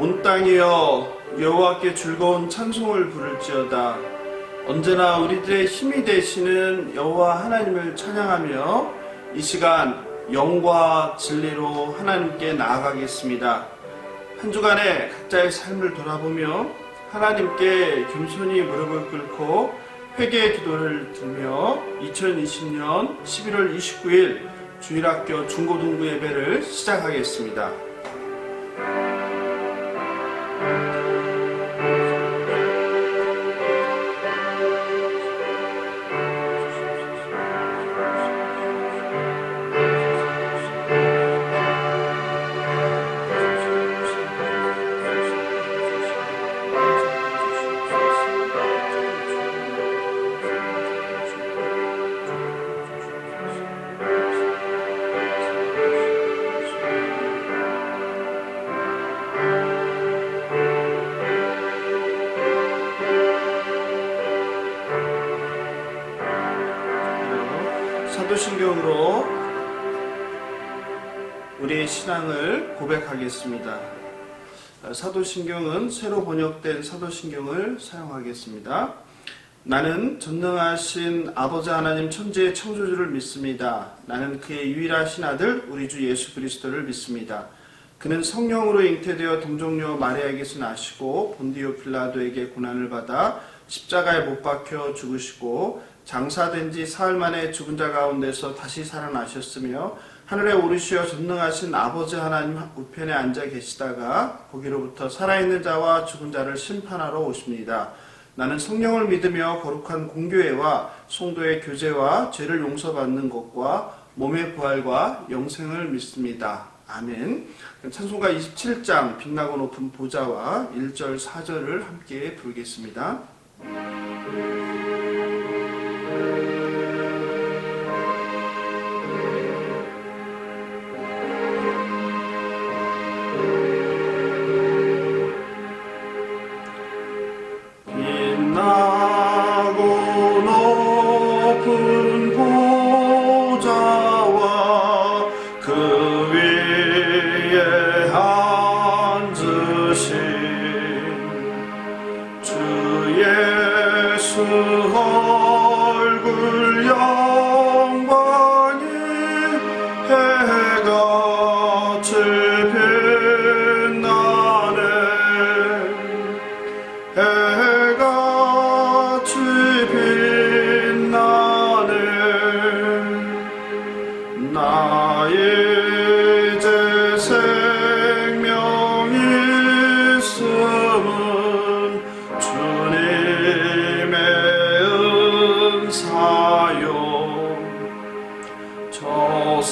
온 땅이여 여호와께 즐거운 찬송을 부를지어다. 언제나 우리들의 힘이 되시는 여호와 하나님을 찬양하며 이 시간 영과 진리로 하나님께 나아가겠습니다. 한 주간의 각자의 삶을 돌아보며 하나님께 겸손히 무릎을 꿇고 회개의 기도를 드리며 2020년 11월 29일 주일학교 중고등부 예배를 시작하겠습니다. 사도신경으로 우리의 신앙을 고백하겠습니다. 사도신경은 새로 번역된 사도신경을 사용하겠습니다. 나는 전능하신 아버지 하나님 천지의 창조주를 믿습니다. 나는 그의 유일하신 아들 우리 주 예수 그리스도를 믿습니다. 그는 성령으로 잉태되어 동정녀 마리아에게서 나시고 본디오 빌라도에게 고난을 받아 십자가에 못 박혀 죽으시고 장사된 지 사흘 만에 죽은 자 가운데서 다시 살아나셨으며 하늘에 오르시어 전능하신 아버지 하나님 우편에 앉아 계시다가 거기로부터 살아있는 자와 죽은 자를 심판하러 오십니다. 나는 성령을 믿으며 거룩한 공교회와 성도의 교제와 죄를 용서받는 것과 몸의 부활과 영생을 믿습니다. 아멘. 찬송가 27장 빛나고 높은 보좌와 1절 4절을 함께 부르겠습니다.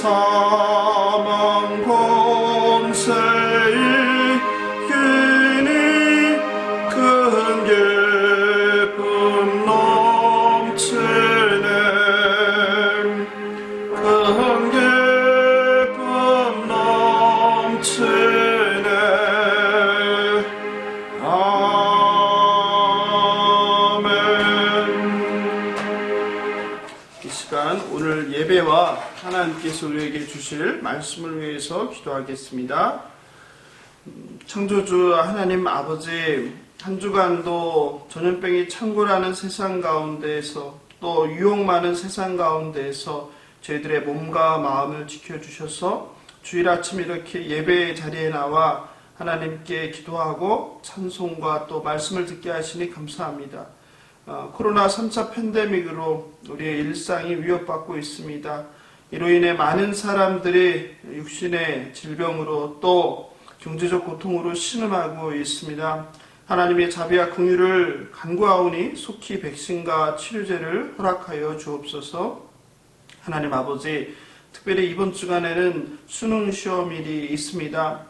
사망 권세의 이기니 큰 기쁨 넘치네 큰 기쁨 넘치네 아멘. 이 시간 오늘 예배와 하나님께서 우리에게 주실 말씀을 위해서 기도하겠습니다. 창조주 하나님 아버지, 한 주간도 전염병이 창궐하는 세상 가운데에서 또 유혹 많은 세상 가운데에서 저희들의 몸과 마음을 지켜주셔서 주일 아침 이렇게 예배의 자리에 나와 하나님께 기도하고 찬송과 또 말씀을 듣게 하시니 감사합니다. 코로나 3차 팬데믹으로 우리의 일상이 위협받고 있습니다. 이로 인해 많은 사람들이 육신의 질병으로 또 경제적 고통으로 신음하고 있습니다. 하나님의 자비와 긍휼을 간구하오니 속히 백신과 치료제를 허락하여 주옵소서. 하나님 아버지, 특별히 이번 주간에는 수능 시험일이 있습니다.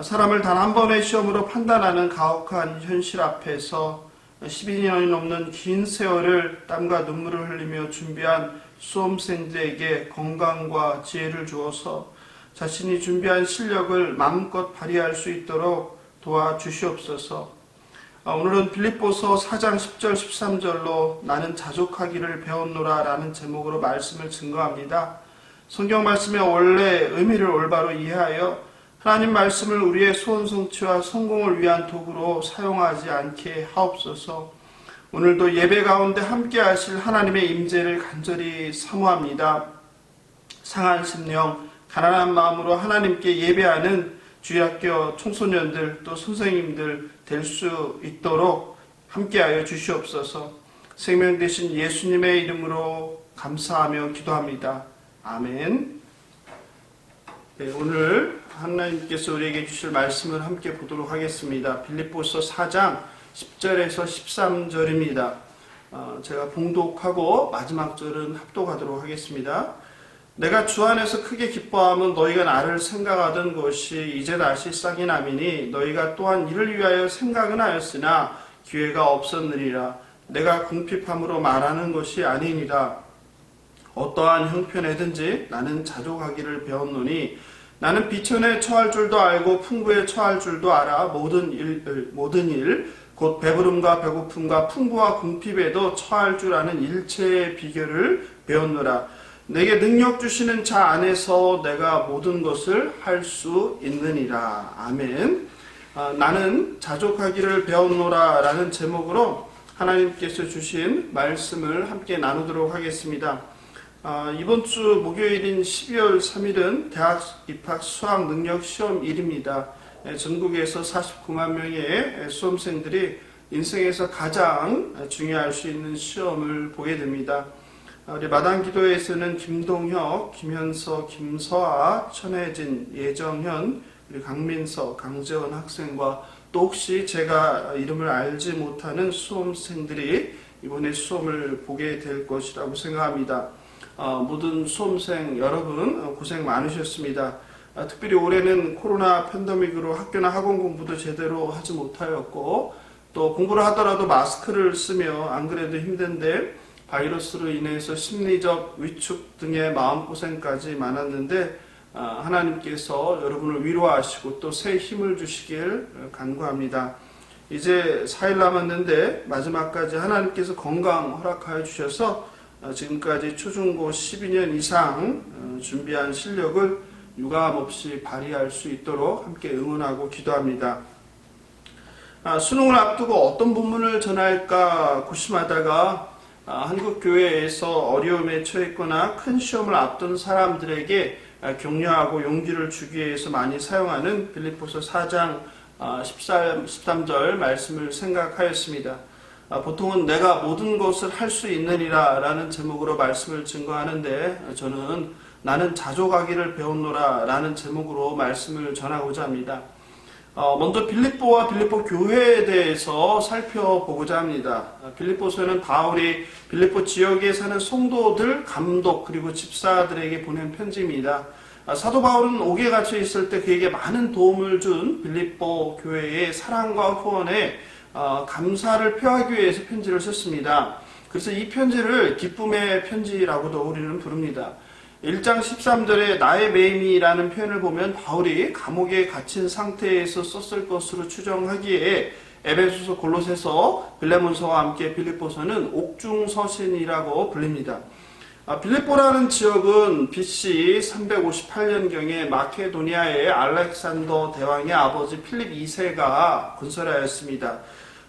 사람을 단 한 번의 시험으로 판단하는 가혹한 현실 앞에서 12년이 넘는 긴 세월을 땀과 눈물을 흘리며 준비한 수험생들에게 건강과 지혜를 주어서 자신이 준비한 실력을 마음껏 발휘할 수 있도록 도와주시옵소서. 오늘은 빌립보서 4장 10절 13절로 나는 자족하기를 배웠노라 라는 제목으로 말씀을 증거합니다. 성경 말씀의 원래 의미를 올바로 이해하여 하나님 말씀을 우리의 소원 성취와 성공을 위한 도구로 사용하지 않게 하옵소서. 오늘도 예배 가운데 함께 하실 하나님의 임재를 간절히 사모합니다. 상한 심령, 가난한 마음으로 하나님께 예배하는 주일학교 청소년들 또 선생님들 될 수 있도록 함께하여 주시옵소서. 생명 되신 예수님의 이름으로 감사하며 기도합니다. 아멘. 네, 오늘 하나님께서 우리에게 주실 말씀을 함께 보도록 하겠습니다. 빌립보서 4장 10절에서 13절입니다. 제가 봉독하고 마지막 절은 합독하도록 하겠습니다. 내가 주 안에서 크게 기뻐함은 너희가 나를 생각하던 것이 이제 다시 싹이 나미니 너희가 또한 이를 위하여 생각은 하였으나 기회가 없었느니라. 내가 궁핍함으로 말하는 것이 아니니라. 어떠한 형편에든지 나는 자족하기를 배웠노니 나는 비천에 처할 줄도 알고 풍부에 처할 줄도 알아. 모든 일 곧 배부름과 배고픔과 풍부와 궁핍에도 처할 줄 아는 일체의 비결을 배웠노라. 내게 능력 주시는 자 안에서 내가 모든 것을 할 수 있느니라. 아멘. 나는 자족하기를 배웠노라 라는 제목으로 하나님께서 주신 말씀을 함께 나누도록 하겠습니다. 이번 주 목요일인 12월 3일은 대학 입학 수학 능력 시험일입니다. 전국에서 49만 명의 수험생들이 인생에서 가장 중요할 수 있는 시험을 보게 됩니다. 우리 마당기도에서는 김동혁, 김현서, 김서아, 천혜진, 예정현, 그리고 강민서, 강재원 학생과 또 혹시 제가 이름을 알지 못하는 수험생들이 이번에 수험을 보게 될 것이라고 생각합니다. 모든 수험생 여러분 고생 많으셨습니다. 특별히 올해는 코로나 팬데믹으로 학교나 학원 공부도 제대로 하지 못하였고 또 공부를 하더라도 마스크를 쓰며 안 그래도 힘든데 바이러스로 인해서 심리적 위축 등의 마음고생까지 많았는데 하나님께서 여러분을 위로하시고 또 새 힘을 주시길 간구합니다. 이제 4일 남았는데 마지막까지 하나님께서 건강 허락하여 주셔서 지금까지 초중고 12년 이상 준비한 실력을 유감없이 발휘할 수 있도록 함께 응원하고 기도합니다. 수능을 앞두고 어떤 본문을 전할까 고심하다가 한국교회에서 어려움에 처했거나 큰 시험을 앞둔 사람들에게 격려하고 용기를 주기 위해서 많이 사용하는 빌립보서 4장 13절 말씀을 생각하였습니다. 보통은 내가 모든 것을 할 수 있느니라 라는 제목으로 말씀을 증거하는데 저는 나는 자족하기를 배웠노라 라는 제목으로 말씀을 전하고자 합니다. 먼저 빌립보와 빌립보 교회에 대해서 살펴보고자 합니다. 빌립보서는 바울이 빌립보 지역에 사는 성도들, 감독 그리고 집사들에게 보낸 편지입니다. 사도 바울은 옥에 갇혀 있을 때 그에게 많은 도움을 준 빌립보 교회의 사랑과 후원에 감사를 표하기 위해서 편지를 썼습니다. 그래서 이 편지를 기쁨의 편지라고도 우리는 부릅니다. 1장 13절에 나의 매임이라는 표현을 보면 바울이 감옥에 갇힌 상태에서 썼을 것으로 추정하기에 에베소서, 골로새서, 빌레몬서와 함께 빌립보서는 옥중서신이라고 불립니다. 빌립보라는 지역은 BC 358년경에 마케도니아의 알렉산더 대왕의 아버지 필립 2세가 건설하였습니다.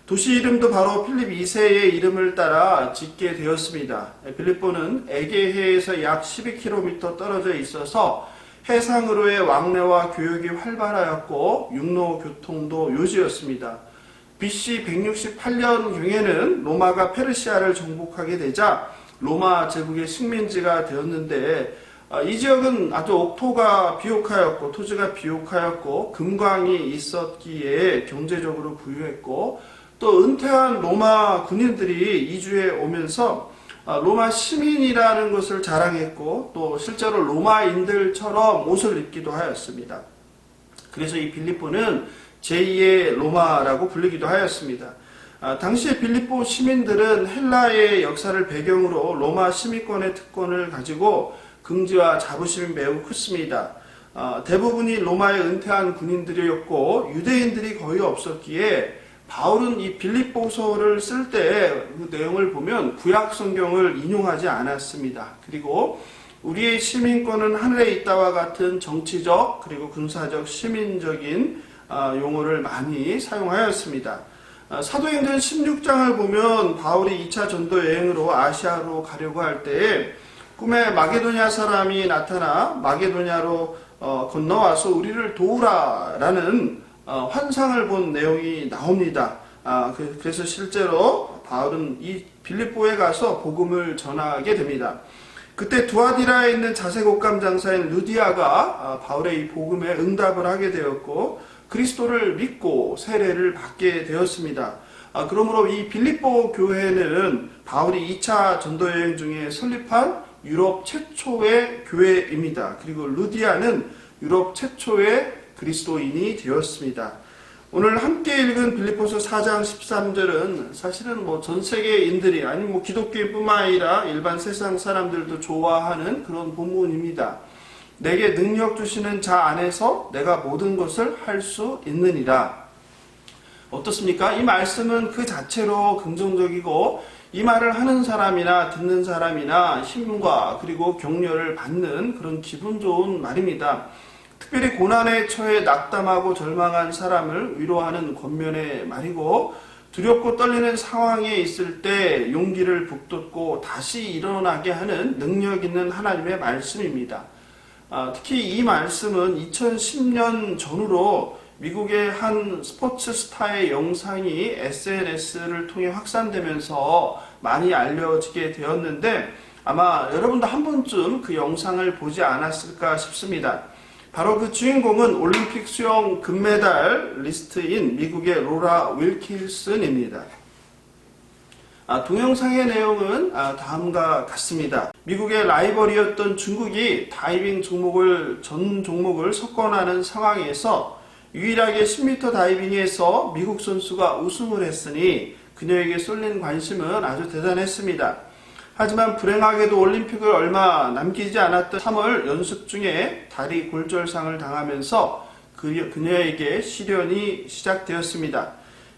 도시 이름도 바로 필립 2세의 이름을 따라 짓게 되었습니다. 빌립보는 에게해에서 약 12km 떨어져 있어서 해상으로의 왕래와 교역이 활발하였고 육로 교통도 요지였습니다. BC 168년경에는 로마가 페르시아를 정복하게 되자 로마 제국의 식민지가 되었는데 이 지역은 아주 옥토가 비옥하였고 토지가 비옥하였고 금광이 있었기에 경제적으로 부유했고 또 은퇴한 로마 군인들이 이주해 오면서 로마 시민이라는 것을 자랑했고 또 실제로 로마인들처럼 옷을 입기도 하였습니다. 그래서 이 빌립보는 제2의 로마라고 불리기도 하였습니다. 당시에 빌립보 시민들은 헬라의 역사를 배경으로 로마 시민권의 특권을 가지고 긍지와 자부심이 매우 컸습니다. 대부분이 로마에 은퇴한 군인들이었고 유대인들이 거의 없었기에 바울은 이 빌립보서를 쓸 때 그 내용을 보면 구약 성경을 인용하지 않았습니다. 그리고 우리의 시민권은 하늘에 있다와 같은 정치적 그리고 군사적 시민적인 용어를 많이 사용하였습니다. 사도행전 16장을 보면 바울이 2차 전도 여행으로 아시아로 가려고 할 때에 꿈에 마게도냐 사람이 나타나 마게도냐로 건너와서 우리를 도우라라는 환상을 본 내용이 나옵니다. 그래서 실제로 바울은 이 빌립보에 가서 복음을 전하게 됩니다. 그때 두아디라에 있는 자색옷감 장사인 루디아가 바울의 이 복음에 응답을 하게 되었고 그리스도를 믿고 세례를 받게 되었습니다. 그러므로 이 빌립보 교회는 바울이 2차 전도 여행 중에 설립한 유럽 최초의 교회입니다. 그리고 루디아는 유럽 최초의 그리스도인이 되었습니다. 오늘 함께 읽은 빌립보서 4장 13절은 사실은 전 세계인들이 아니면 기독교인뿐만 아니라 일반 세상 사람들도 좋아하는 그런 본문입니다. 내게 능력 주시는 자 안에서 내가 모든 것을 할 수 있느니라. 어떻습니까? 이 말씀은 그 자체로 긍정적이고 이 말을 하는 사람이나 듣는 사람이나 힘과 그리고 격려를 받는 그런 기분 좋은 말입니다. 특별히 고난에 처해 낙담하고 절망한 사람을 위로하는 권면의 말이고 두렵고 떨리는 상황에 있을 때 용기를 북돋고 다시 일어나게 하는 능력 있는 하나님의 말씀입니다. 특히 이 말씀은 2010년 전후로 미국의 한 스포츠 스타의 영상이 SNS를 통해 확산되면서 많이 알려지게 되었는데 아마 여러분도 한 번쯤 그 영상을 보지 않았을까 싶습니다. 바로 그 주인공은 올림픽 수영 금메달 리스트인 미국의 로라 윌킨슨입니다. 동영상의 내용은 다음과 같습니다. 미국의 라이벌이었던 중국이 다이빙 전 종목을 석권하는 상황에서 유일하게 10m 다이빙에서 미국 선수가 우승을 했으니 그녀에게 쏠린 관심은 아주 대단했습니다. 하지만 불행하게도 올림픽을 얼마 남기지 않았던 3월 연습 중에 다리 골절상을 당하면서 그녀에게 시련이 시작되었습니다.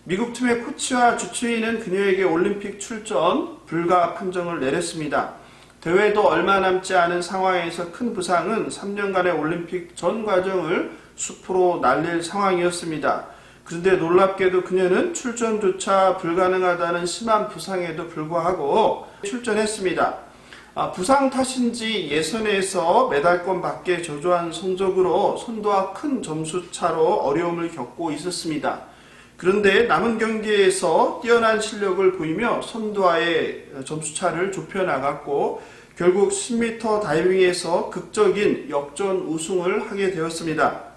미국 팀의 코치와 주치의는 그녀에게 올림픽 출전 불가 판정을 내렸습니다. 대회도 얼마 남지 않은 상황에서 큰 부상은 3년간의 올림픽 전 과정을 수포로 날릴 상황이었습니다. 그런데 놀랍게도 그녀는 출전조차 불가능하다는 심한 부상에도 불구하고 출전했습니다. 부상 탓인지 예선에서 메달권 밖에 저조한 성적으로 선두와 큰 점수차로 어려움을 겪고 있었습니다. 그런데 남은 경기에서 뛰어난 실력을 보이며 선두와의 점수차를 좁혀나갔고 결국 10m 다이빙에서 극적인 역전 우승을 하게 되었습니다.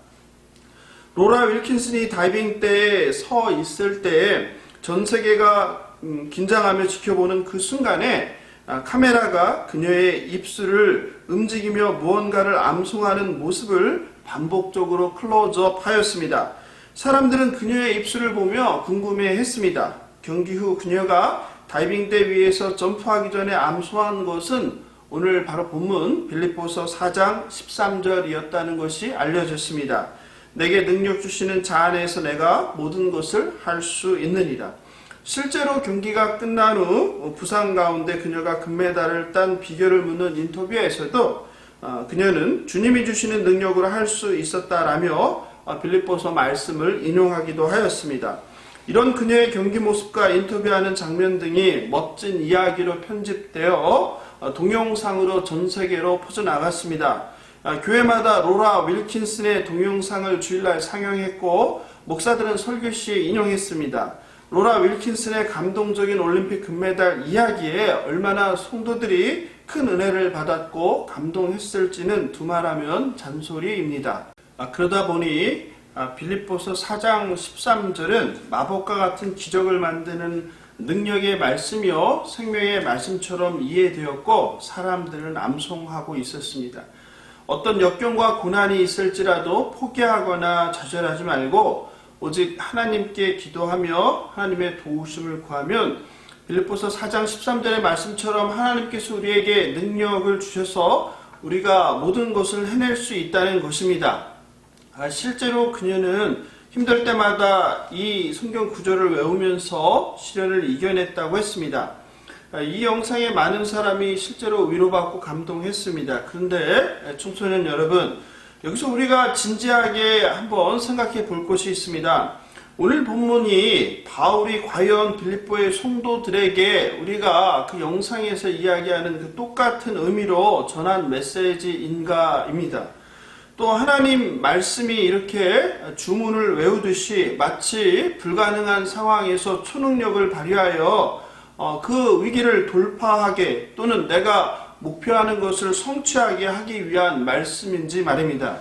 로라 윌킨슨이 다이빙 때에 서 있을 때 전 세계가 긴장하며 지켜보는 그 순간에 카메라가 그녀의 입술을 움직이며 무언가를 암송하는 모습을 반복적으로 클로즈업 하였습니다. 사람들은 그녀의 입술을 보며 궁금해했습니다. 경기 후 그녀가 다이빙대 위에서 점프하기 전에 암송한 것은 오늘 바로 본문 빌립보서 4장 13절이었다는 것이 알려졌습니다. 내게 능력 주시는 자 안에서 내가 모든 것을 할 수 있느니라. 실제로 경기가 끝난 후 부상 가운데 그녀가 금메달을 딴 비결을 묻는 인터뷰에서도 그녀는 주님이 주시는 능력으로 할 수 있었다라며 빌립보서 말씀을 인용하기도 하였습니다. 이런 그녀의 경기 모습과 인터뷰하는 장면 등이 멋진 이야기로 편집되어 동영상으로 전 세계로 퍼져나갔습니다. 교회마다 로라 윌킨슨의 동영상을 주일날 상영했고 목사들은 설교 시에 인용했습니다. 로라 윌킨슨의 감동적인 올림픽 금메달 이야기에 얼마나 성도들이 큰 은혜를 받았고 감동했을지는 두말하면 잔소리입니다. 그러다 보니 빌립보서 4장 13절은 마법과 같은 기적을 만드는 능력의 말씀이요 생명의 말씀처럼 이해되었고 사람들은 암송하고 있었습니다. 어떤 역경과 고난이 있을지라도 포기하거나 좌절하지 말고 오직 하나님께 기도하며 하나님의 도우심을 구하면 빌립보서 4장 13절의 말씀처럼 하나님께서 우리에게 능력을 주셔서 우리가 모든 것을 해낼 수 있다는 것입니다. 실제로 그녀는 힘들 때마다 이 성경 구절을 외우면서 시련을 이겨냈다고 했습니다. 이 영상에 많은 사람이 실제로 위로받고 감동했습니다. 그런데 청소년 여러분, 여기서 우리가 진지하게 한번 생각해 볼 것이 있습니다. 오늘 본문이 바울이 과연 빌립보의 성도들에게 우리가 그 영상에서 이야기하는 그 똑같은 의미로 전한 메시지인가입니다. 또 하나님 말씀이 이렇게 주문을 외우듯이 마치 불가능한 상황에서 초능력을 발휘하여 그 위기를 돌파하게 또는 내가 목표하는 것을 성취하게 하기 위한 말씀인지 말입니다.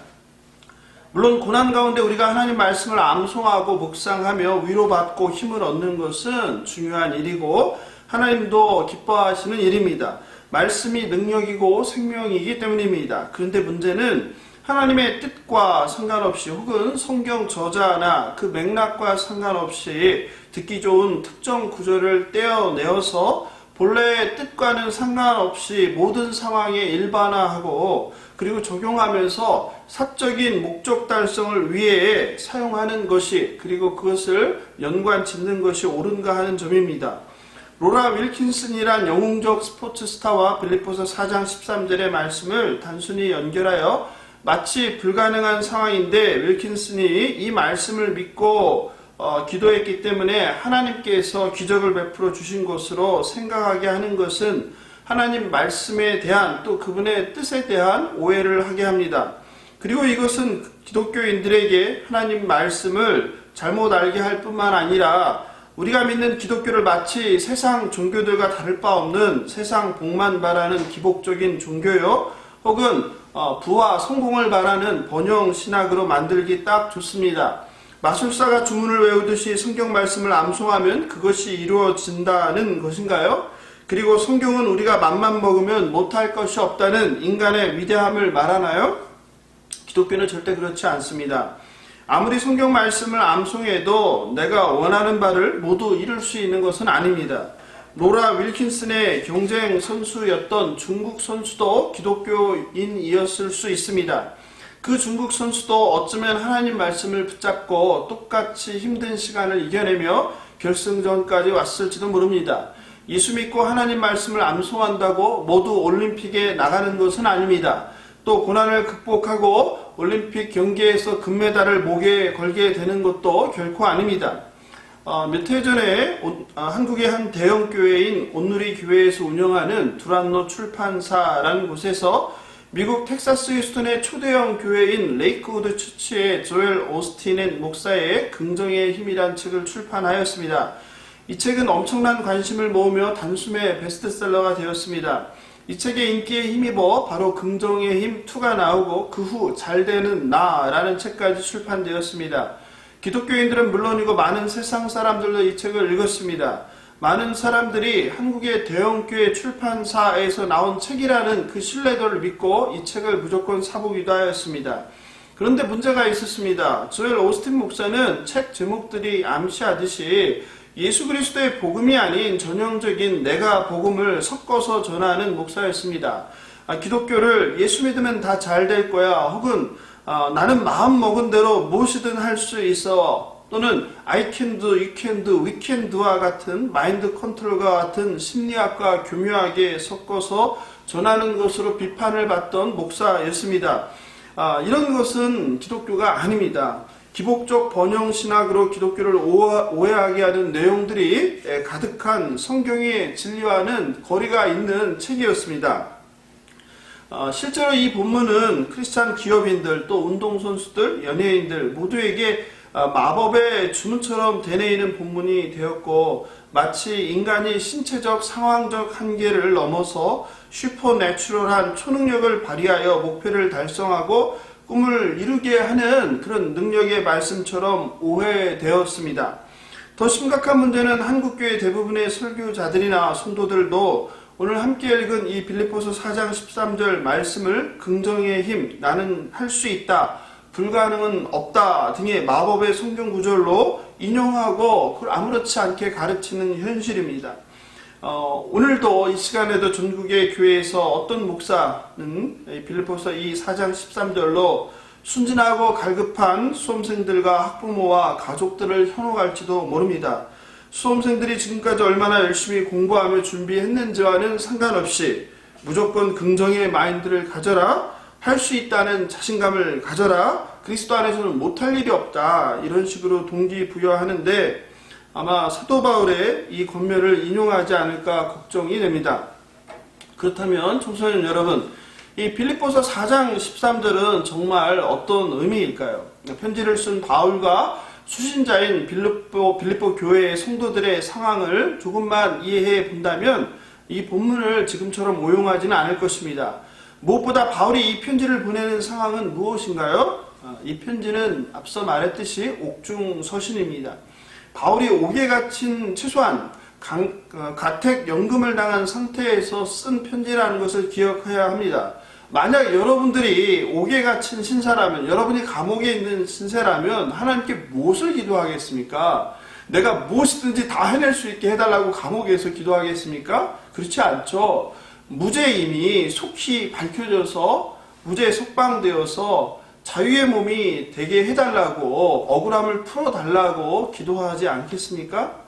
물론 고난 가운데 우리가 하나님 말씀을 암송하고 묵상하며 위로받고 힘을 얻는 것은 중요한 일이고 하나님도 기뻐하시는 일입니다. 말씀이 능력이고 생명이기 때문입니다. 그런데 문제는 하나님의 뜻과 상관없이 혹은 성경 저자나 그 맥락과 상관없이 듣기 좋은 특정 구절을 떼어내어서 본래의 뜻과는 상관없이 모든 상황에 일반화하고 그리고 적용하면서 사적인 목적 달성을 위해 사용하는 것이 그리고 그것을 연관 짓는 것이 옳은가 하는 점입니다. 로라 윌킨슨이란 영웅적 스포츠 스타와 빌립보서 4장 13절의 말씀을 단순히 연결하여 마치 불가능한 상황인데 윌킨슨이 이 말씀을 믿고 기도했기 때문에 하나님께서 기적을 베풀어 주신 것으로 생각하게 하는 것은 하나님 말씀에 대한 또 그분의 뜻에 대한 오해를 하게 합니다. 그리고 이것은 기독교인들에게 하나님 말씀을 잘못 알게 할 뿐만 아니라 우리가 믿는 기독교를 마치 세상 종교들과 다를 바 없는 세상 복만 바라는 기복적인 종교요 혹은 부와 성공을 바라는 번영 신학으로 만들기 딱 좋습니다. 마술사가 주문을 외우듯이 성경 말씀을 암송하면 그것이 이루어진다는 것인가요? 그리고 성경은 우리가 맘만 먹으면 못할 것이 없다는 인간의 위대함을 말하나요? 기독교는 절대 그렇지 않습니다. 아무리 성경 말씀을 암송해도 내가 원하는 바를 모두 이룰 수 있는 것은 아닙니다. 로라 윌킨슨의 경쟁 선수였던 중국 선수도 기독교인이었을 수 있습니다. 그 중국 선수도 어쩌면 하나님 말씀을 붙잡고 똑같이 힘든 시간을 이겨내며 결승전까지 왔을지도 모릅니다. 예수 믿고 하나님 말씀을 암송한다고 모두 올림픽에 나가는 것은 아닙니다. 또 고난을 극복하고 올림픽 경기에서 금메달을 목에 걸게 되는 것도 결코 아닙니다. 몇 해 전에 한국의 한 대형 교회인 온누리 교회에서 운영하는 두란노 출판사라는 곳에서 미국 텍사스 휴스턴의 초대형 교회인 레이크우드 처치의 조엘 오스틴 목사의 긍정의 힘이란 책을 출판하였습니다. 이 책은 엄청난 관심을 모으며 단숨에 베스트셀러가 되었습니다. 이 책의 인기에 힘입어 바로 긍정의 힘 2가 나오고 그 후 잘되는 나라는 책까지 출판되었습니다. 기독교인들은 물론이고 많은 세상 사람들도 이 책을 읽었습니다. 많은 사람들이 한국의 대형교회 출판사에서 나온 책이라는 그 신뢰도를 믿고 이 책을 무조건 사보기도 하였습니다. 그런데 문제가 있었습니다. 조엘 오스틴 목사는 책 제목들이 암시하듯이 예수 그리스도의 복음이 아닌 전형적인 내가 복음을 섞어서 전하는 목사였습니다. 기독교를 예수 믿으면 다 잘 될 거야 혹은 나는 마음 먹은 대로 무엇이든 할 수 있어 또는 I can do, you can do, we can do와 같은 마인드 컨트롤과 같은 심리학과 교묘하게 섞어서 전하는 것으로 비판을 받던 목사였습니다. 이런 것은 기독교가 아닙니다. 기복적 번영신학으로 기독교를 오해하게 하는 내용들이 가득한 성경의 진리와는 거리가 있는 책이었습니다. 실제로 이 본문은 크리스찬 기업인들 또 운동선수들, 연예인들 모두에게 마법의 주문처럼 되뇌이는 본문이 되었고 마치 인간이 신체적 상황적 한계를 넘어서 슈퍼내추럴한 초능력을 발휘하여 목표를 달성하고 꿈을 이루게 하는 그런 능력의 말씀처럼 오해되었습니다. 더 심각한 문제는 한국교회 대부분의 설교자들이나 성도들도 오늘 함께 읽은 이 빌립보서 4장 13절 말씀을 긍정의 힘, 나는 할 수 있다, 불가능은 없다 등의 마법의 성경 구절로 인용하고 그걸 아무렇지 않게 가르치는 현실입니다. 오늘도 이 시간에도 전국의 교회에서 어떤 목사는 빌립보서 이 4장 13절로 순진하고 갈급한 수험생들과 학부모와 가족들을 현혹할지도 모릅니다. 수험생들이 지금까지 얼마나 열심히 공부하며 준비했는지와는 상관없이 무조건 긍정의 마인드를 가져라, 할 수 있다는 자신감을 가져라, 그리스도 안에서는 못할 일이 없다, 이런 식으로 동기부여하는데 아마 사도 바울의 이 권면을 인용하지 않을까 걱정이 됩니다. 그렇다면 청소년 여러분, 이 빌립보서 4장 13절은 정말 어떤 의미일까요? 편지를 쓴 바울과 수신자인 빌립보 교회의 성도들의 상황을 조금만 이해해 본다면 이 본문을 지금처럼 오용하지는 않을 것입니다. 무엇보다 바울이 이 편지를 보내는 상황은 무엇인가요? 이 편지는 앞서 말했듯이 옥중서신입니다. 바울이 옥에 갇힌 최소한 가택연금을 당한 상태에서 쓴 편지라는 것을 기억해야 합니다. 만약 여러분들이 옥에 갇힌 신사라면, 여러분이 감옥에 있는 신세라면 하나님께 무엇을 기도하겠습니까? 내가 무엇이든지 다 해낼 수 있게 해달라고 감옥에서 기도하겠습니까? 그렇지 않죠. 무죄임이 속히 밝혀져서 무죄 석방되어서 자유의 몸이 되게 해달라고, 억울함을 풀어달라고 기도하지 않겠습니까?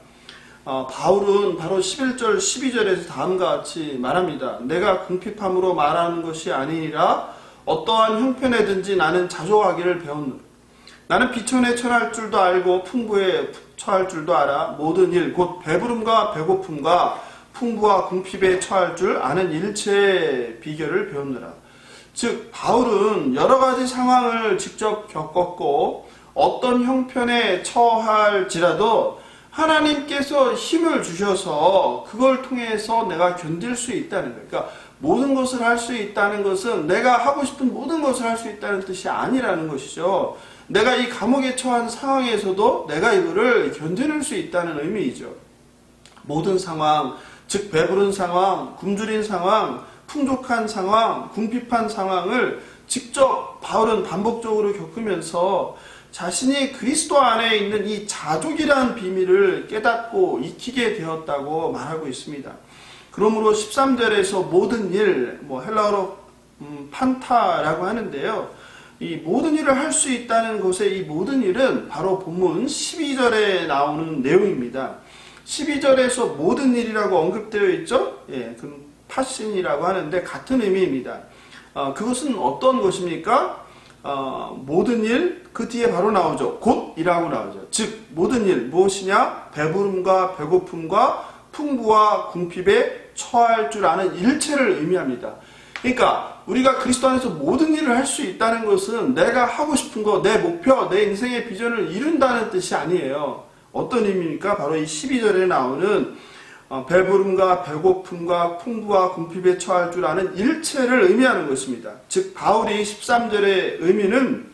바울은 바로 11절 12절에서 다음과 같이 말합니다. 내가 궁핍함으로 말하는 것이 아니니라 어떠한 형편에든지 나는 자족하기를 배웠노라. 나는 비천에 처할 줄도 알고 풍부에 처할 줄도 알아. 모든 일 곧 배부름과 배고픔과 풍부와 궁핍에 처할 줄 아는 일체의 비결을 배웠노라. 즉 바울은 여러 가지 상황을 직접 겪었고 어떤 형편에 처할지라도 하나님께서 힘을 주셔서 그걸 통해서 내가 견딜 수 있다는 거예요. 그러니까 모든 것을 할 수 있다는 것은 내가 하고 싶은 모든 것을 할 수 있다는 뜻이 아니라는 것이죠. 내가 이 감옥에 처한 상황에서도 내가 이거를 견뎌낼 수 있다는 의미이죠. 모든 상황, 즉 배부른 상황, 굶주린 상황, 풍족한 상황, 궁핍한 상황을 직접 바울은 반복적으로 겪으면서 자신이 그리스도 안에 있는 이 자족이라는 비밀을 깨닫고 익히게 되었다고 말하고 있습니다. 그러므로 13절에서 모든 일, 헬라어로 판타라고 하는데요. 이 모든 일을 할 수 있다는 것의 이 모든 일은 바로 본문 12절에 나오는 내용입니다. 12절에서 모든 일이라고 언급되어 있죠? 예, 그 파신이라고 하는데 같은 의미입니다. 그것은 어떤 것입니까? 모든 일, 그 뒤에 바로 나오죠. 곧이라고 나오죠. 즉 모든 일 무엇이냐? 배부름과 배고픔과 풍부와 궁핍에 처할 줄 아는 일체를 의미합니다. 그러니까 우리가 그리스도 안에서 모든 일을 할 수 있다는 것은 내가 하고 싶은 거, 내 목표, 내 인생의 비전을 이룬다는 뜻이 아니에요. 어떤 의미입니까? 바로 이 12절에 나오는 배부름과 배고픔과 풍부와 궁핍에 처할 줄 아는 일체를 의미하는 것입니다. 즉 바울이 13절의 의미는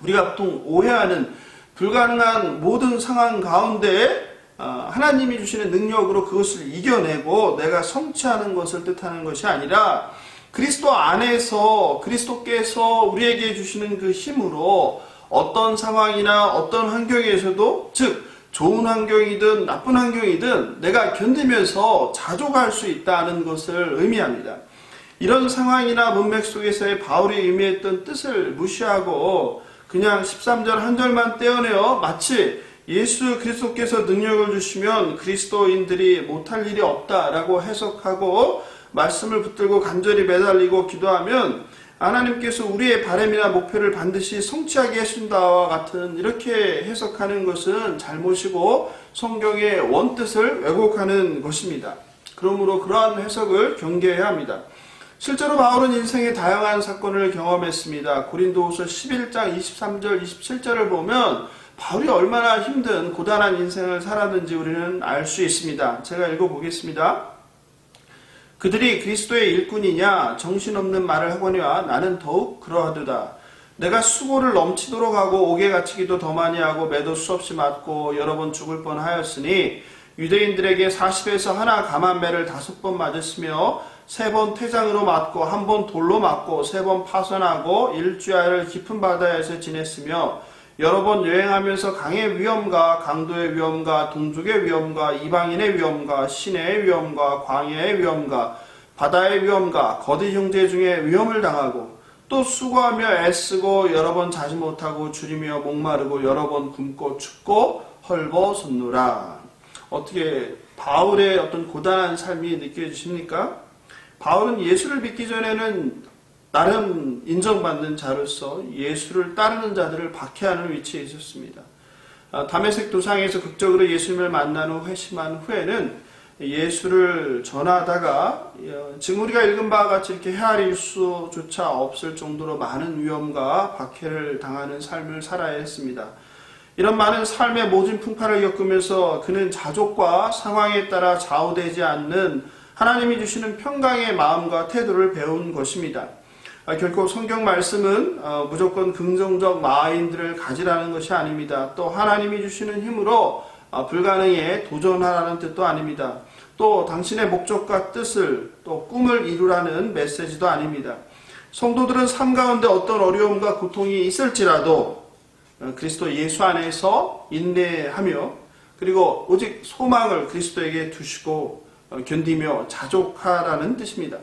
우리가 보통 오해하는 불가능한 모든 상황 가운데 하나님이 주시는 능력으로 그것을 이겨내고 내가 성취하는 것을 뜻하는 것이 아니라 그리스도 안에서 그리스도께서 우리에게 주시는 그 힘으로 어떤 상황이나 어떤 환경에서도 즉 좋은 환경이든 나쁜 환경이든 내가 견디면서 자족할 수 있다는 것을 의미합니다. 이런 상황이나 문맥 속에서의 바울이 의미했던 뜻을 무시하고 그냥 13절 한 절만 떼어내어 마치 예수 그리스도께서 능력을 주시면 그리스도인들이 못할 일이 없다라고 해석하고 말씀을 붙들고 간절히 매달리고 기도하면 하나님께서 우리의 바람이나 목표를 반드시 성취하게 해준다와 같은 이렇게 해석하는 것은 잘못이고 성경의 원뜻을 왜곡하는 것입니다. 그러므로 그러한 해석을 경계해야 합니다. 실제로 바울은 인생의 다양한 사건을 경험했습니다. 고린도후서 11장 23절 27절을 보면 바울이 얼마나 힘든 고단한 인생을 살았는지 우리는 알 수 있습니다. 제가 읽어보겠습니다. 그들이 그리스도의 일꾼이냐 정신없는 말을 하거니와 나는 더욱 그러하도다. 내가 수고를 넘치도록 하고 옥에 갇히기도 더 많이 하고 매도 수없이 맞고 여러 번 죽을 뻔하였으니 유대인들에게 40에서 하나 감한 매를 5번 맞았으며 3번 태장으로 맞고 1번 돌로 맞고 3번 파선하고 일주야를 깊은 바다에서 지냈으며 여러 번 여행하면서 강의 위험과 강도의 위험과 동족의 위험과 이방인의 위험과 시내의 위험과 광야의 위험과 바다의 위험과 거짓 형제 중에 위험을 당하고 또 수고하며 애쓰고 여러 번 자지 못하고 줄이며 목마르고 여러 번 굶고 춥고 헐벗었노라. 어떻게 바울의 어떤 고단한 삶이 느껴지십니까? 바울은 예수를 믿기 전에는 나름 인정받는 자로서 예수를 따르는 자들을 박해하는 위치에 있었습니다. 다메섹 도상에서 극적으로 예수님을 만난 후 회심한 후에는 예수를 전하다가 지금 우리가 읽은 바와 같이 이렇게 헤아릴 수조차 없을 정도로 많은 위험과 박해를 당하는 삶을 살아야 했습니다. 이런 많은 삶의 모진 풍파를 겪으면서 그는 자족과 상황에 따라 좌우되지 않는 하나님이 주시는 평강의 마음과 태도를 배운 것입니다. 결코 성경 말씀은 무조건 긍정적 마인드를 가지라는 것이 아닙니다. 또 하나님이 주시는 힘으로 불가능에 도전하라는 뜻도 아닙니다. 또 당신의 목적과 뜻을 또 꿈을 이루라는 메시지도 아닙니다. 성도들은 삶 가운데 어떤 어려움과 고통이 있을지라도 그리스도 예수 안에서 인내하며 그리고 오직 소망을 그리스도에게 두시고 견디며 자족하라는 뜻입니다.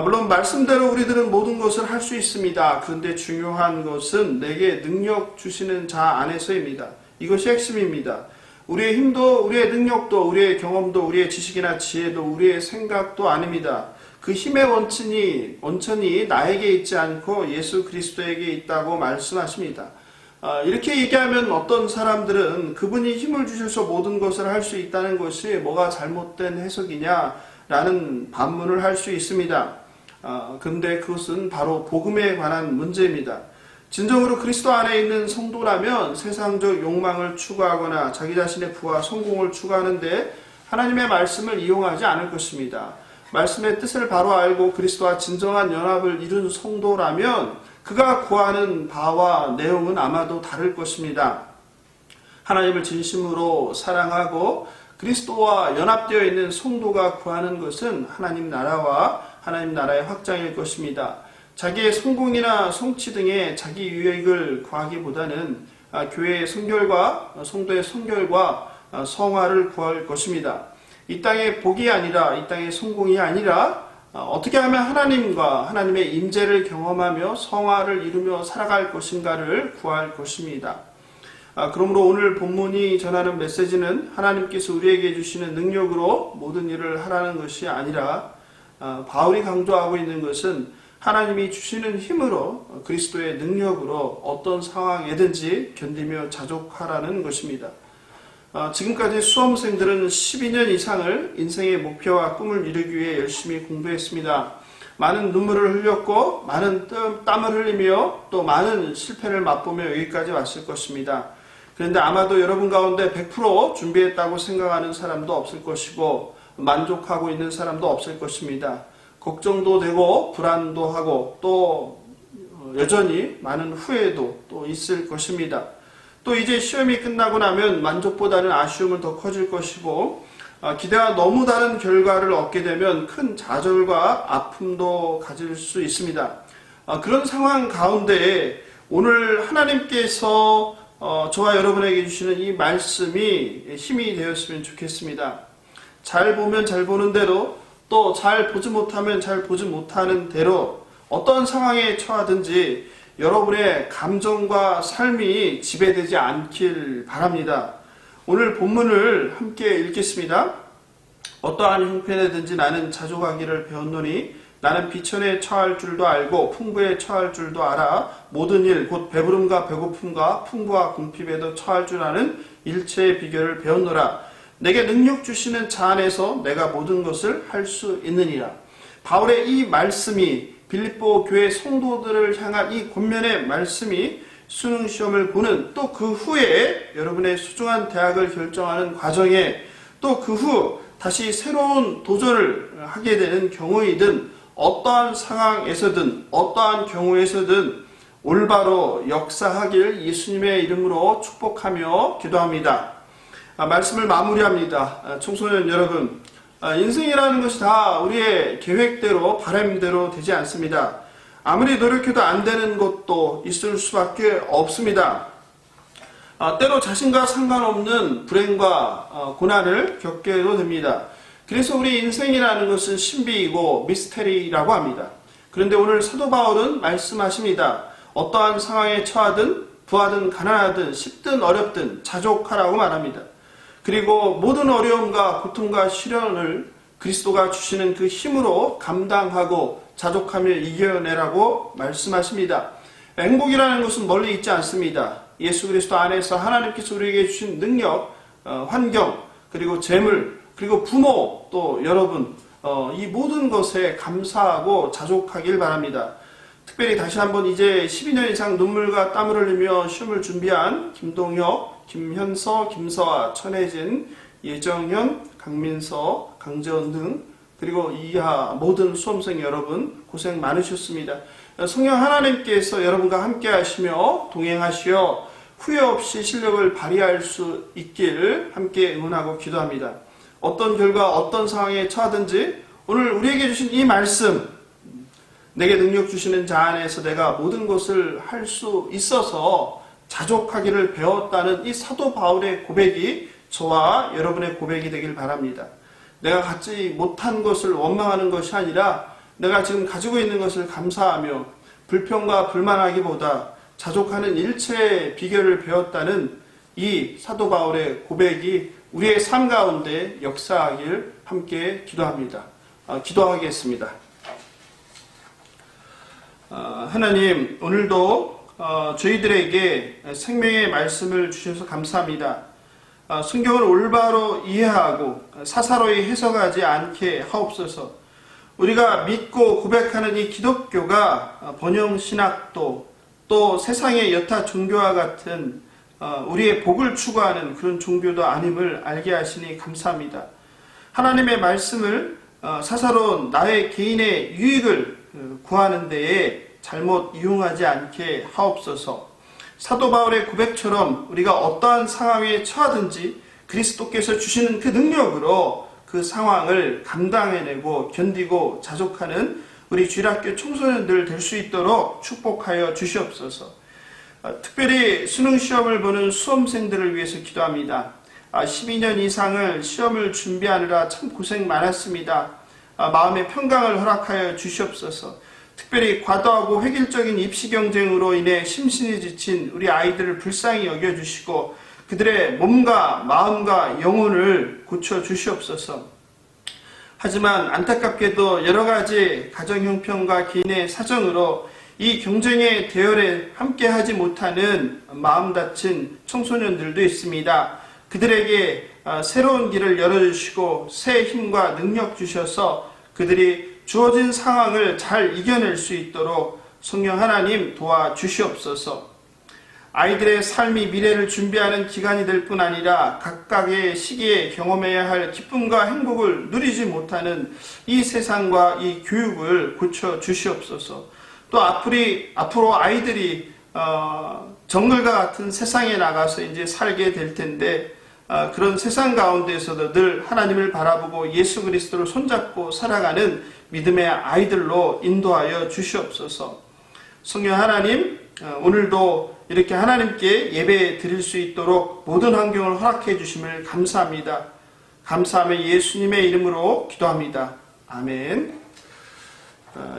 물론 말씀대로 우리들은 모든 것을 할 수 있습니다. 그런데 중요한 것은 내게 능력 주시는 자 안에서입니다. 이것이 핵심입니다. 우리의 힘도 우리의 능력도 우리의 경험도 우리의 지식이나 지혜도 우리의 생각도 아닙니다. 그 힘의 원천이 나에게 있지 않고 예수 그리스도에게 있다고 말씀하십니다. 이렇게 얘기하면 어떤 사람들은 그분이 힘을 주셔서 모든 것을 할 수 있다는 것이 뭐가 잘못된 해석이냐라는 반문을 할 수 있습니다. 그런데 그것은 바로 복음에 관한 문제입니다. 진정으로 그리스도 안에 있는 성도라면 세상적 욕망을 추구하거나 자기 자신의 부와 성공을 추구하는데 하나님의 말씀을 이용하지 않을 것입니다. 말씀의 뜻을 바로 알고 그리스도와 진정한 연합을 이룬 성도라면 그가 구하는 바와 내용은 아마도 다를 것입니다. 하나님을 진심으로 사랑하고 그리스도와 연합되어 있는 성도가 구하는 것은 하나님 나라와 하나님 나라의 확장일 것입니다. 자기의 성공이나 성취 등의 자기 유익을 구하기보다는 교회의 성결과 성도의 성결과 성화를 구할 것입니다. 이 땅의 복이 아니라 이 땅의 성공이 아니라 어떻게 하면 하나님과 하나님의 임재를 경험하며 성화를 이루며 살아갈 것인가를 구할 것입니다. 그러므로 오늘 본문이 전하는 메시지는 하나님께서 우리에게 주시는 능력으로 모든 일을 하라는 것이 아니라 바울이 강조하고 있는 것은 하나님이 주시는 힘으로 그리스도의 능력으로 어떤 상황에든지 견디며 자족하라는 것입니다. 지금까지 수험생들은 12년 이상을 인생의 목표와 꿈을 이루기 위해 열심히 공부했습니다. 많은 눈물을 흘렸고 많은 땀을 흘리며 또 많은 실패를 맛보며 여기까지 왔을 것입니다. 그런데 아마도 여러분 가운데 100% 준비했다고 생각하는 사람도 없을 것이고 만족하고 있는 사람도 없을 것입니다. 걱정도 되고 불안도 하고 또 여전히 많은 후회도 또 있을 것입니다. 또 이제 시험이 끝나고 나면 만족보다는 아쉬움은 더 커질 것이고 기대와 너무 다른 결과를 얻게 되면 큰 좌절과 아픔도 가질 수 있습니다. 그런 상황 가운데 오늘 하나님께서 저와 여러분에게 주시는 이 말씀이 힘이 되었으면 좋겠습니다. 잘 보면 잘 보는 대로 또 잘 보지 못하면 잘 보지 못하는 대로 어떤 상황에 처하든지 여러분의 감정과 삶이 지배되지 않길 바랍니다. 오늘 본문을 함께 읽겠습니다. 어떠한 형편에든지 나는 자족하기를 배웠노니 나는 비천에 처할 줄도 알고 풍부에 처할 줄도 알아 모든 일 곧 배부름과 배고픔과 풍부와 궁핍에도 처할 줄 아는 일체의 비결을 배웠노라. 내게 능력 주시는 자 안에서 내가 모든 것을 할 수 있느니라. 바울의 이 말씀이 빌립보 교회 성도들을 향한 이 권면의 말씀이 수능 시험을 보는 또 그 후에 여러분의 소중한 대학을 결정하는 과정에 또 그 후 다시 새로운 도전을 하게 되는 경우이든 어떠한 상황에서든 어떠한 경우에서든 올바로 역사하길 예수님의 이름으로 축복하며 기도합니다. 말씀을 마무리합니다. 청소년 여러분, 인생이라는 것이 다 우리의 계획대로 바람대로 되지 않습니다. 아무리 노력해도 안 되는 것도 있을 수밖에 없습니다. 때로 자신과 상관없는 불행과 고난을 겪게도 됩니다. 그래서 우리 인생이라는 것은 신비이고 미스테리라고 합니다. 그런데 오늘 사도 바울은 말씀하십니다. 어떠한 상황에 처하든 부하든 가난하든 쉽든 어렵든 자족하라고 말합니다. 그리고 모든 어려움과 고통과 시련을 그리스도가 주시는 그 힘으로 감당하고 자족하며 이겨내라고 말씀하십니다. 행복이라는 것은 멀리 있지 않습니다. 예수 그리스도 안에서 하나님께서 우리에게 주신 능력, 환경, 그리고 재물, 그리고 부모, 또 여러분, 이 모든 것에 감사하고 자족하길 바랍니다. 특별히 다시 한번 이제 12년 이상 눈물과 땀을 흘리며 시험을 준비한 김동혁, 김현서, 김서아, 천혜진, 예정현, 강민서, 강재원 등 그리고 이하 모든 수험생 여러분 고생 많으셨습니다. 성령 하나님께서 여러분과 함께 하시며 동행하시어 후회 없이 실력을 발휘할 수 있길 함께 응원하고 기도합니다. 어떤 결과 어떤 상황에 처하든지 오늘 우리에게 주신 이 말씀, 내게 능력 주시는 자 안에서 내가 모든 것을 할 수 있어서 자족하기를 배웠다는 이 사도 바울의 고백이 저와 여러분의 고백이 되길 바랍니다. 내가 갖지 못한 것을 원망하는 것이 아니라 내가 지금 가지고 있는 것을 감사하며 불평과 불만하기보다 자족하는 일체의 비결을 배웠다는 이 사도 바울의 고백이 우리의 삶 가운데 역사하길 함께 기도합니다. 기도하겠습니다. 하나님, 오늘도 저희들에게 생명의 말씀을 주셔서 감사합니다. 성경을 올바로 이해하고 사사로이 해석하지 않게 하옵소서. 우리가 믿고 고백하는 이 기독교가 번영신학도 또 세상의 여타 종교와 같은 우리의 복을 추구하는 그런 종교도 아님을 알게 하시니 감사합니다. 하나님의 말씀을 사사로운 나의 개인의 유익을 구하는 데에 잘못 이용하지 않게 하옵소서. 사도 바울의 고백처럼 우리가 어떠한 상황에 처하든지 그리스도께서 주시는 그 능력으로 그 상황을 감당해내고 견디고 자족하는 우리 주일학교 청소년들 될 수 있도록 축복하여 주시옵소서. 특별히 수능시험을 보는 수험생들을 위해서 기도합니다. 12년 이상을 시험을 준비하느라 참 고생 많았습니다. 마음의 평강을 허락하여 주시옵소서. 특별히 과도하고 획일적인 입시 경쟁으로 인해 심신이 지친 우리 아이들을 불쌍히 여겨주시고 그들의 몸과 마음과 영혼을 고쳐 주시옵소서. 하지만 안타깝게도 여러 가지 가정 형편과 개인의 사정으로 이 경쟁의 대열에 함께하지 못하는 마음 다친 청소년들도 있습니다. 그들에게 새로운 길을 열어주시고 새 힘과 능력 주셔서 그들이 주어진 상황을 잘 이겨낼 수 있도록 성령 하나님 도와주시옵소서. 아이들의 삶이 미래를 준비하는 기간이 될 뿐 아니라 각각의 시기에 경험해야 할 기쁨과 행복을 누리지 못하는 이 세상과 이 교육을 고쳐 주시옵소서. 또 앞으로 아이들이 정글과 같은 세상에 나가서 이제 살게 될 텐데 그런 세상 가운데에서도 늘 하나님을 바라보고 예수 그리스도를 손잡고 살아가는 믿음의 아이들로 인도하여 주시옵소서. 성령 하나님, 오늘도 이렇게 하나님께 예배 드릴 수 있도록 모든 환경을 허락해 주심을 감사합니다. 감사하며 예수님의 이름으로 기도합니다. 아멘.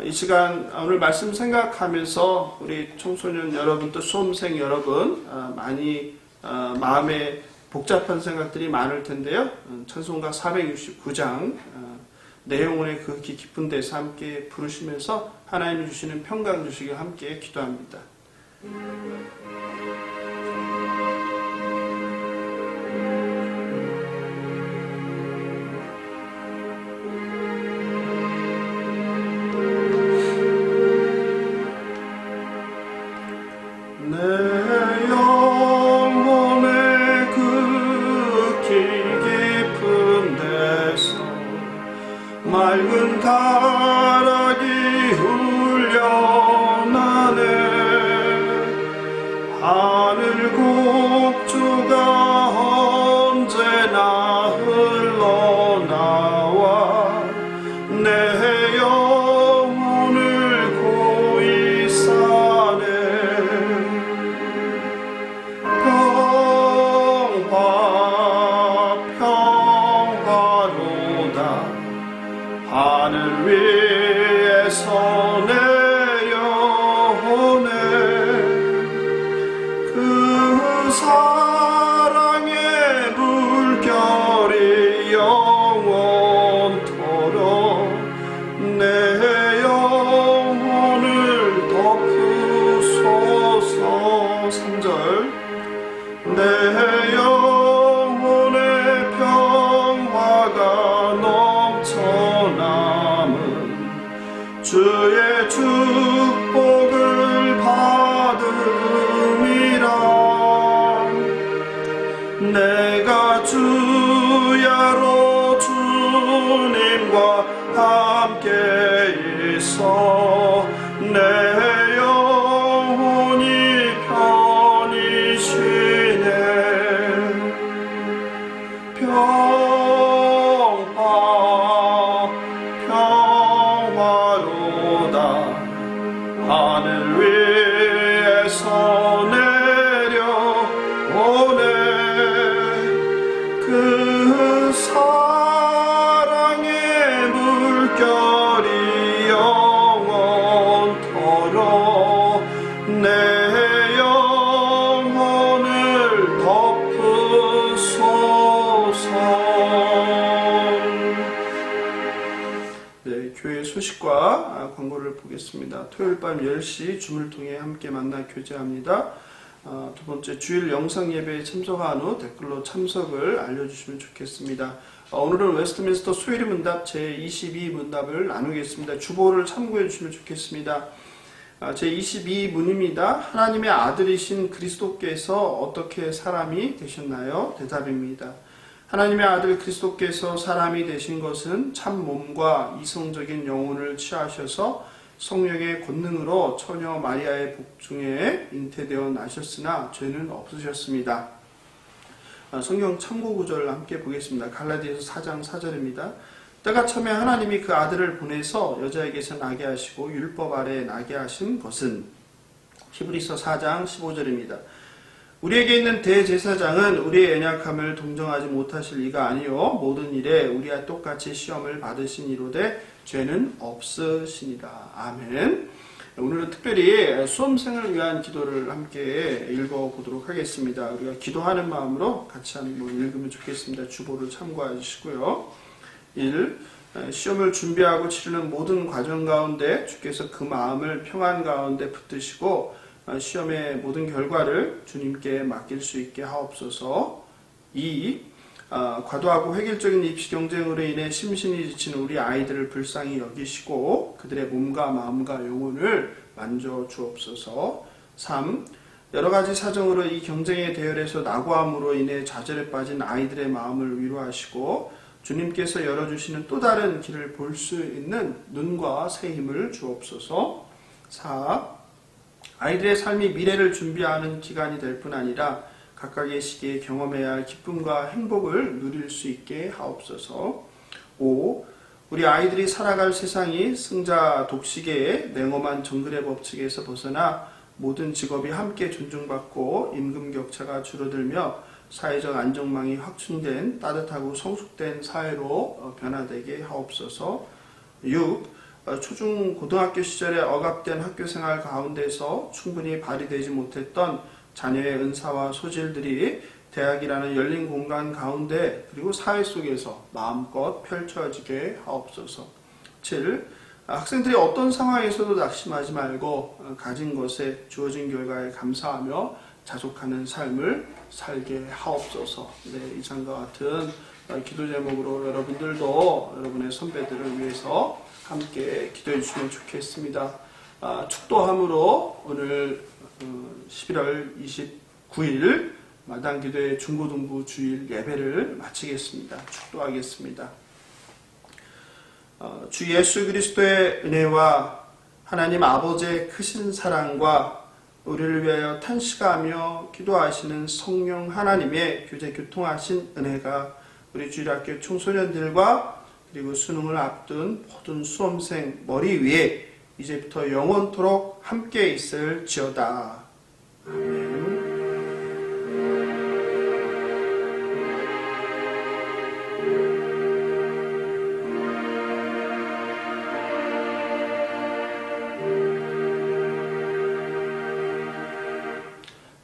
이 시간 오늘 말씀 생각하면서 우리 청소년 여러분 또 수험생 여러분 많이 마음에 복잡한 생각들이 많을 텐데요. 찬송가 469장 내용의 그 깊은 데서 함께 부르시면서 하나님이 주시는 평강 주시길 함께 기도합니다. 맑은 타락이 울려나네. 내 영혼이 편히 쉬네. 평화로다. 하늘 위에서 내려오네. 그 사랑의 물결이 영원토록 내 영혼을 덮으소서. 네, 교회 소식과 광고를 보겠습니다. 토요일 밤 10시 줌을 통해 함께 만나 교제합니다. 두 번째, 주일 영상 예배에 참석한 후 댓글로 참석을 알려주시면 좋겠습니다. 오늘은 웨스트민스터 수요일 문답 제22 문답을 나누겠습니다. 주보를 참고해 주시면 좋겠습니다. 제22 문입니다. 하나님의 아들이신 그리스도께서 어떻게 사람이 되셨나요? 대답입니다. 하나님의 아들 그리스도께서 사람이 되신 것은 참 몸과 이성적인 영혼을 취하셔서 성령의 권능으로 처녀 마리아의 복중에 잉태되어 나셨으나 죄는 없으셨습니다. 성경 참고 구절을 함께 보겠습니다. 갈라디아서 4장 4절입니다. 때가 참에 하나님이 그 아들을 보내서 여자에게서 나게 하시고 율법 아래 나게 하신 것은 히브리서 4장 15절입니다. 우리에게 있는 대제사장은 우리의 연약함을 동정하지 못하실 이가 아니요 모든 일에 우리와 똑같이 시험을 받으신 이로되 죄는 없으시니라. 아멘. 오늘은 특별히 수험생을 위한 기도를 함께 읽어보도록 하겠습니다. 우리가 기도하는 마음으로 같이 한번 읽으면 좋겠습니다. 주보를 참고해 주시고요. 1. 시험을 준비하고 치르는 모든 과정 가운데 주께서 그 마음을 평안 가운데 붙드시고 시험의 모든 결과를 주님께 맡길 수 있게 하옵소서. 2. 과도하고 획일적인 입시 경쟁으로 인해 심신이 지치는 우리 아이들을 불쌍히 여기시고 그들의 몸과 마음과 영혼을 만져 주옵소서. 3. 여러 가지 사정으로 이 경쟁의 대열에서 낙오함으로 인해 좌절에 빠진 아이들의 마음을 위로하시고 주님께서 열어주시는 또 다른 길을 볼 수 있는 눈과 새 힘을 주옵소서. 4. 아이들의 삶이 미래를 준비하는 기간이 될 뿐 아니라 각각의 시기에 경험해야 할 기쁨과 행복을 누릴 수 있게 하옵소서. 5. 우리 아이들이 살아갈 세상이 승자 독식의 냉엄한 정글의 법칙에서 벗어나 모든 직업이 함께 존중받고 임금 격차가 줄어들며 사회적 안정망이 확충된 따뜻하고 성숙된 사회로 변화되게 하옵소서. 6. 초중 고등학교 시절에 억압된 학교생활 가운데서 충분히 발휘되지 못했던 자녀의 은사와 소질들이 대학이라는 열린 공간 가운데 그리고 사회 속에서 마음껏 펼쳐지게 하옵소서. 7. 학생들이 어떤 상황에서도 낙심하지 말고 가진 것에 주어진 결과에 감사하며 자족하는 삶을 살게 하옵소서. 네, 이상과 같은 기도 제목으로 여러분들도 여러분의 선배들을 위해서 함께 기도해 주시면 좋겠습니다. 축도함으로 오늘 11월 29일 마당기도의 중고등부 주일 예배를 마치겠습니다. 축도하겠습니다. 주 예수 그리스도의 은혜와 하나님 아버지의 크신 사랑과 우리를 위하여 탄식하며 기도하시는 성령 하나님의 교제 교통하신 은혜가 우리 주일학교 청소년들과 그리고 수능을 앞둔 모든 수험생 머리 위에 이제부터 영원토록 함께 있을지어다. 아멘.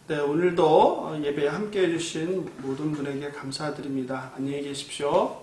네, 오늘도 예배에 함께 해주신 모든 분에게 감사드립니다. 안녕히 계십시오.